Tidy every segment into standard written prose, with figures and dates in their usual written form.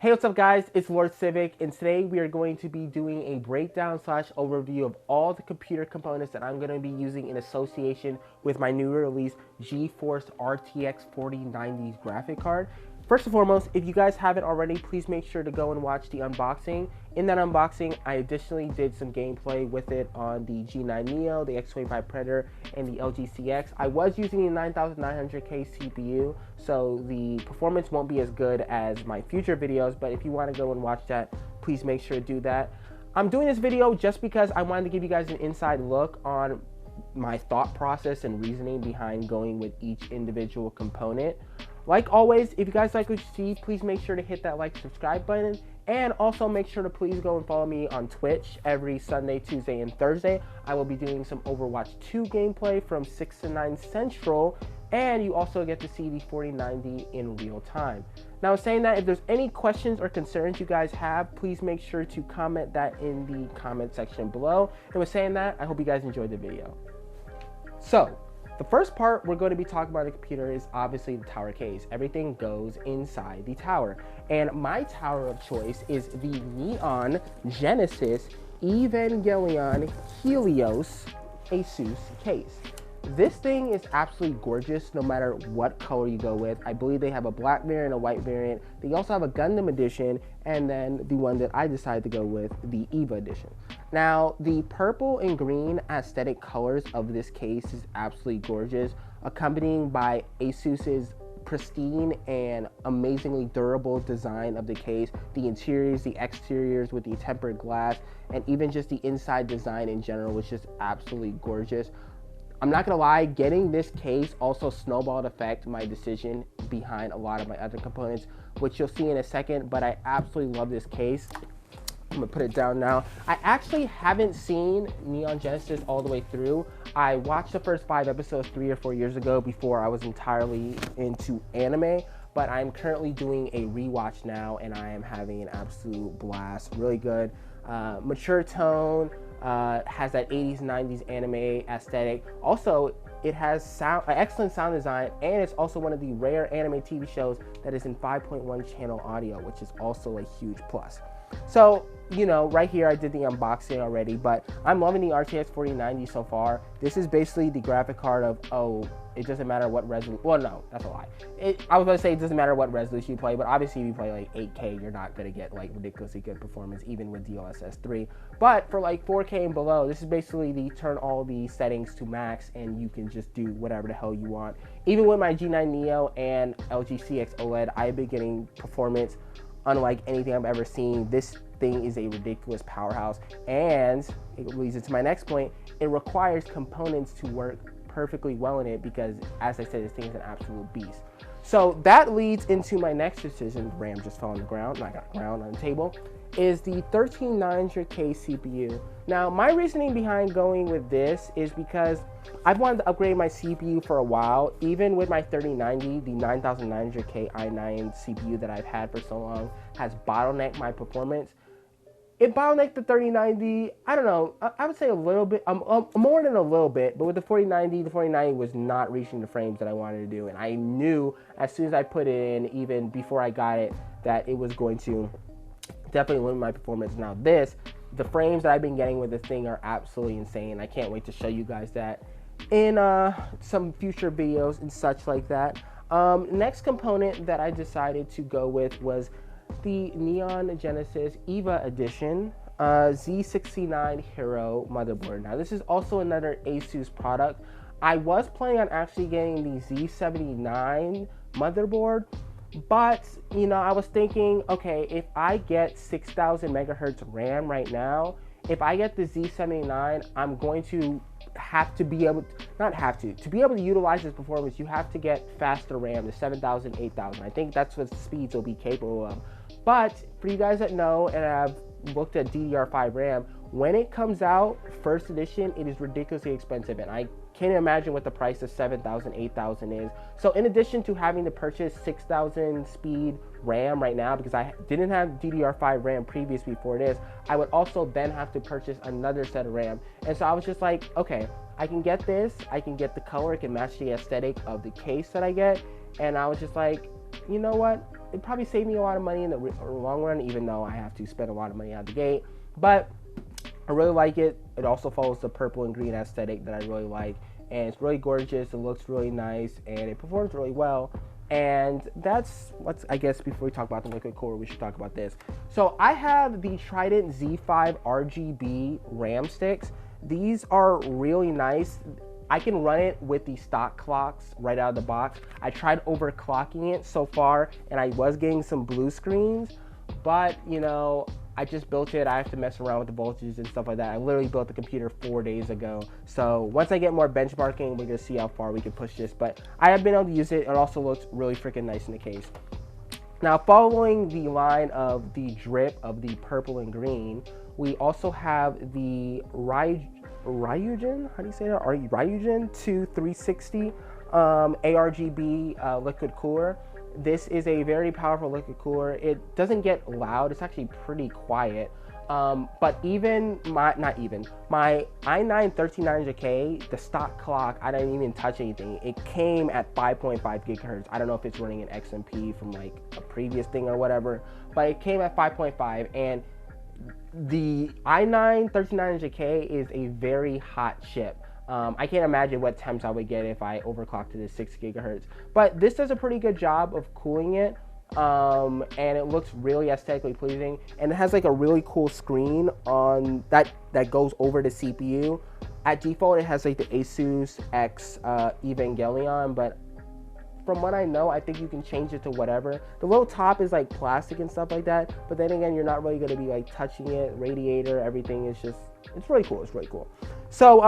Hey, what's up guys, it's Lord Civic, and today we are going to be doing a breakdown / overview of all the computer components that I'm going to be using in association with my newly released GeForce RTX 4090 graphic card. First and foremost, if you guys haven't already, please make sure to go and watch the unboxing. In that unboxing, I additionally did some gameplay with it on the G9 Neo, the X25 Predator, and the LG CX. I was using the I9-13900K CPU, so the performance won't be as good as my future videos, but if you want to go and watch that, please make sure to do that. I'm doing this video just because I wanted to give you guys an inside look on my thought process and reasoning behind going with each individual component. Like always, if you guys like what you see, please make sure to hit that like, subscribe button, and also make sure to please go and follow me on Twitch every Sunday, Tuesday, and Thursday. I will be doing some Overwatch 2 gameplay from 6 to 9 Central, and you also get to see the 4090 in real time. Now, saying that, if there's any questions or concerns you guys have, please make sure to comment that in the comment section below. And with saying that, I hope you guys enjoyed the video. So, the first part we're going to be talking about the computer is obviously the tower case. Everything goes inside the tower. And my tower of choice is the Neon Genesis Evangelion Helios Asus case. This thing is absolutely gorgeous no matter what color you go with. I believe they have a black variant, a white variant. They also have a Gundam edition, and then the one that I decided to go with, the EVA edition. Now, the purple and green aesthetic colors of this case is absolutely gorgeous, accompanying by Asus's pristine and amazingly durable design of the case. The interiors, the exteriors with the tempered glass, and even just the inside design in general was just absolutely gorgeous. I'm not gonna lie, getting this case also snowballed effect my decision behind a lot of my other components, which you'll see in a second, but I absolutely love this case. I'm gonna put it down now. I actually haven't seen Neon Genesis all the way through. I watched the first 5 episodes 3 or 4 years ago before I was entirely into anime, but I'm currently doing a rewatch now and I am having an absolute blast. Really good, mature tone, has that 80s, 90s anime aesthetic. Also, it has excellent sound design, and it's also one of the rare anime TV shows that is in 5.1 channel audio, which is also a huge plus. So, you know, right here I did the unboxing already, but I'm loving the RTX 4090 so far. This is basically the graphic card of, oh, it doesn't matter what resolution. Well, no, that's a lie. I was going to say it doesn't matter what resolution you play, but obviously if you play like 8K, you're not going to get like ridiculously good performance, even with DLSS 3. But for like 4K and below, this is basically the turn all the settings to max and you can just do whatever the hell you want. Even with my G9 Neo and LG CX OLED, I've been getting performance unlike anything I've ever seen. This thing is a ridiculous powerhouse, and it leads into my next point. It requires components to work perfectly well in it because, as I said, this thing is an absolute beast. So that leads into my next decision. RAM just fell on the ground, not got ground on the table, is the 13900K CPU. Now, my reasoning behind going with this is because I've wanted to upgrade my CPU for a while. Even with my 3090, the 9900K i9 CPU that I've had for so long has bottlenecked my performance. It bottlenecked the 3090, I don't know, I would say a little bit, more than a little bit, but with the 4090 was not reaching the frames that I wanted to do, and I knew as soon as I put it in, even before I got it, that it was going to definitely limit my performance. Now the frames that I've been getting with this thing are absolutely insane. I can't wait to show you guys that in some future videos and such like that. Next component that I decided to go with was the Neon Genesis EVA Edition Z69 Hero motherboard. Now this is also another Asus product. I was planning on actually getting the Z79 motherboard, but you know, I was thinking, okay, if I get 6000 megahertz RAM right now, if I get the Z79, I'm going to have to be able to be able to utilize this performance, you have to get faster RAM, the 7000, 8000. I think that's what speeds will be capable of. But for you guys that know and have looked at DDR5 RAM, when it comes out first edition, it is ridiculously expensive, and I can't imagine what the price of 7000, 8000 is. So in addition to having to purchase 6000 speed RAM right now, because I didn't have DDR5 RAM previous before this, I would also then have to purchase another set of RAM. And so I was just like, okay, I can get this, I can get the color, it can match the aesthetic of the case that I get. And I was just like, you know what? it probably saved me a lot of money in the long run, even though I have to spend a lot of money out of the gate. But I really like it. It also follows the purple and green aesthetic that I really like, and it's really gorgeous. It looks really nice, and it performs really well. And that's what's, I guess, before we talk about the liquid cooler, we should talk about this. So I have the Trident Z5 RGB RAM sticks. These are really nice. I can run it with the stock clocks right out of the box. I tried overclocking it so far, and I was getting some blue screens, but you know, I just built it. I have to mess around with the voltages and stuff like that. I literally built the computer 4 days ago. So once I get more benchmarking, we're gonna see how far we can push this. But I have been able to use it. It also looks really freaking nice in the case. Now, following the line of the drip of the purple and green, we also have the Ryujin, how do you say that? Ryujin 2360 ARGB liquid cooler. This is a very powerful liquid cooler. It doesn't get loud. It's actually pretty quiet. But even my I9-13900K, the stock clock, I didn't even touch anything. It came at 5.5 gigahertz. I don't know if it's running an XMP from like a previous thing or whatever, but it came at 5.5, and the i9-13900K is a very hot chip. I can't imagine what temps I would get if I overclocked to the 6 gigahertz. But this does a pretty good job of cooling it, and it looks really aesthetically pleasing. And it has like a really cool screen on that goes over the CPU. At default, it has like the Asus X Evangelion, but from what I know, I think you can change it to whatever. The little top is like plastic and stuff like that, but then again, you're not really going to be like touching it. Radiator, everything is just, it's really cool. It's really cool. So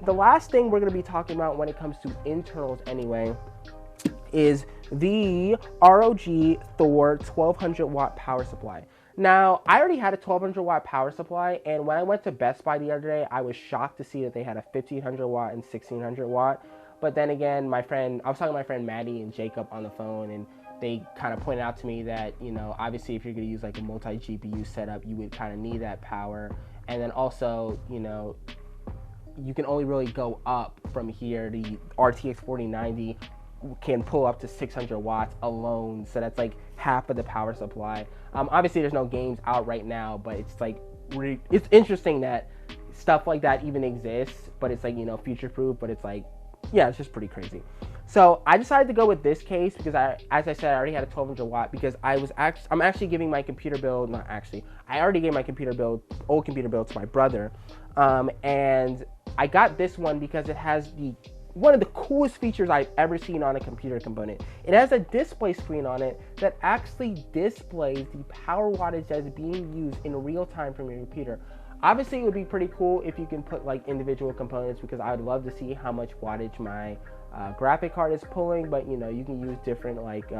the last thing we're going to be talking about when it comes to internals anyway is the ROG Thor 1200 watt power supply. Now, I already had a 1200 watt power supply, and when I went to Best Buy the other day, I was shocked to see that they had a 1500 watt and 1600 watt. But then again, I was talking to my friend Maddie and Jacob on the phone, and they kind of pointed out to me that, you know, obviously if you're going to use like a multi-GPU setup, you would kind of need that power. And then also, you know, you can only really go up from here. The RTX 4090 can pull up to 600 watts alone, so that's like half of the power supply. Obviously, there's no games out right now, but it's like, it's interesting that stuff like that even exists, but it's like, you know, future-proof, but it's like, yeah, it's just pretty crazy. So I decided to go with this case because as I said, I already had a 1200 watt because I'm actually giving my computer build, not actually, I already gave my computer build, old computer build to my brother. And I got this one because it has one of the coolest features I've ever seen on a computer component. It has a display screen on it that actually displays the power wattage that is being used in real time from your computer. Obviously, it would be pretty cool if you can put like individual components, because I would love to see how much wattage my graphic card is pulling, but you know, you can use different like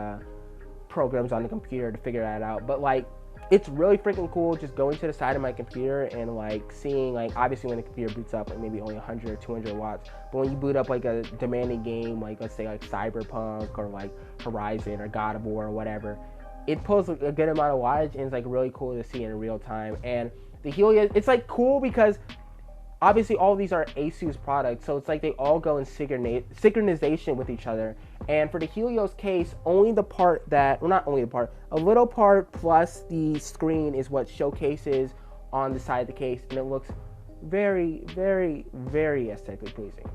programs on the computer to figure that out. But like, it's really freaking cool just going to the side of my computer and like seeing, like, obviously when the computer boots up, like maybe only 100 or 200 watts, but when you boot up like a demanding game, like let's say like Cyberpunk or like Horizon or God of War or whatever, it pulls a good amount of wattage, and it's like really cool to see in real time. And the Helios, it's like cool because obviously all of these are Asus products, so it's like they all go in synchronization with each other. And for the Helios case, only the part that, well, not only the part, a little part plus the screen is what showcases on the side of the case, and it looks very, very, very aesthetically pleasing.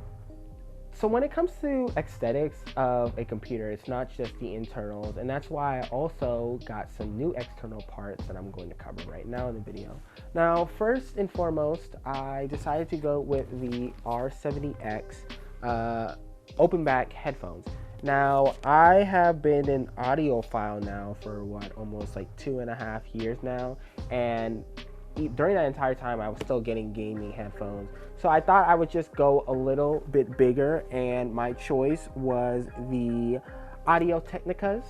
So when it comes to aesthetics of a computer, it's not just the internals, and that's why I also got some new external parts that I'm going to cover right now in the video. Now, first and foremost, I decided to go with the R70X open back headphones. Now, I have been an audiophile now for almost like 2.5 years now, and during that entire time, I was still getting gaming headphones. So I thought I would just go a little bit bigger, and my choice was the Audio-Technicas.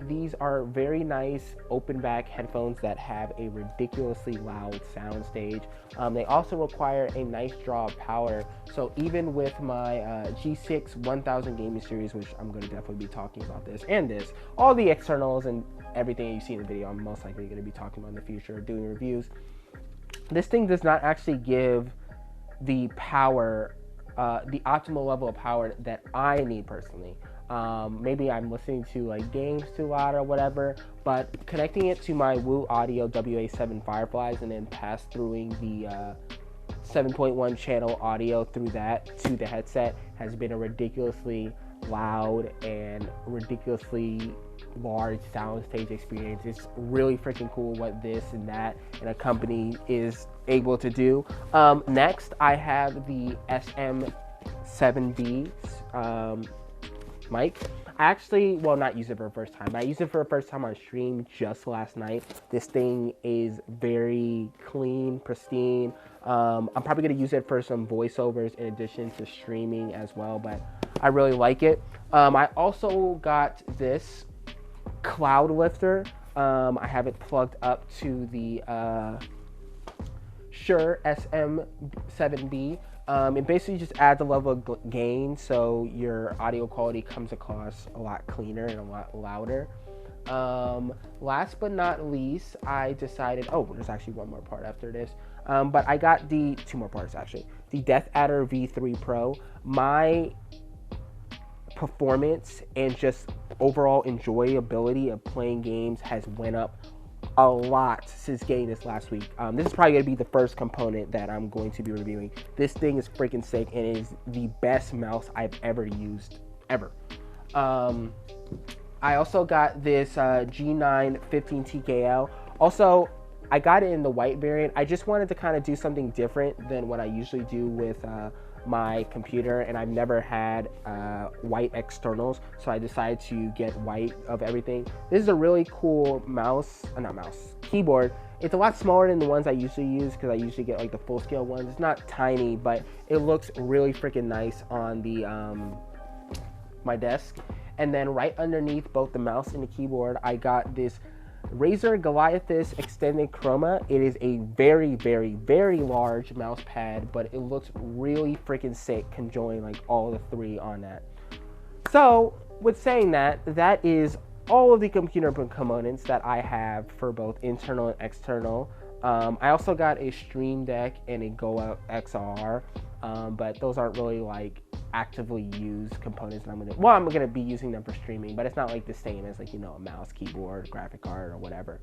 These are very nice open back headphones that have a ridiculously loud sound stage. They also require a nice draw of power. So even with my G6 1000 gaming series, which I'm going to definitely be talking about this and this, all the externals and everything you see in the video, I'm most likely going to be talking about in the future, doing reviews. This thing does not actually give the power, the optimal level of power that I need personally. Maybe I'm listening to like games too loud or whatever, but connecting it to my Woo Audio WA7 Fireflies and then pass through the 7.1 channel audio through that to the headset has been a ridiculously loud and ridiculously large soundstage experience. It's really freaking cool what this and that and a company is able to do. Next, I have the SM7B mic. I actually, well, not use it for the first time. I used it for the first time on stream just last night. This thing is very clean, pristine. I'm probably going to use it for some voiceovers in addition to streaming as well, but I really like it. I also got this cloud lifter. I have it plugged up to the Shure SM7B. It basically just adds a level of gain so your audio quality comes across a lot cleaner and a lot louder. Last but not least, I decided, oh, there's actually one more part after this. But I got two more parts actually. The Death Adder V3 Pro. My performance and just overall enjoyability of playing games has went up a lot since getting this last week. This is probably going to be the first component that I'm going to be reviewing. This thing is freaking sick and it is the best mouse I've ever used, ever. I also got this G9-15TKL. Also, I got it in the white variant. I just wanted to kind of do something different than what I usually do with my computer, and I've never had white externals, so I decided to get white of everything. This is a really cool keyboard. It's a lot smaller than the ones I usually use because I usually get like the full scale ones. It's not tiny, but it looks really freaking nice on the my desk. And then right underneath both the mouse and the keyboard, I got this Razer Goliathus Extended Chroma. It is a very, very, very large mouse pad, but it looks really freaking sick conjoining like all the three on that. So with saying that, that is all of the computer components that I have for both internal and external. I also got a Stream Deck and a Go XR, but those aren't really like actively used components. I'm gonna be using them for streaming, but it's not like the same as like, you know, a mouse, keyboard, graphic card, or whatever.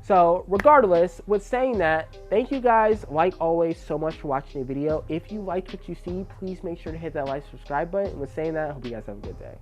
So regardless, with saying that, thank you guys, like always, so much for watching the video. If you liked what you see, please make sure to hit that like, subscribe button. And with saying that, I hope you guys have a good day.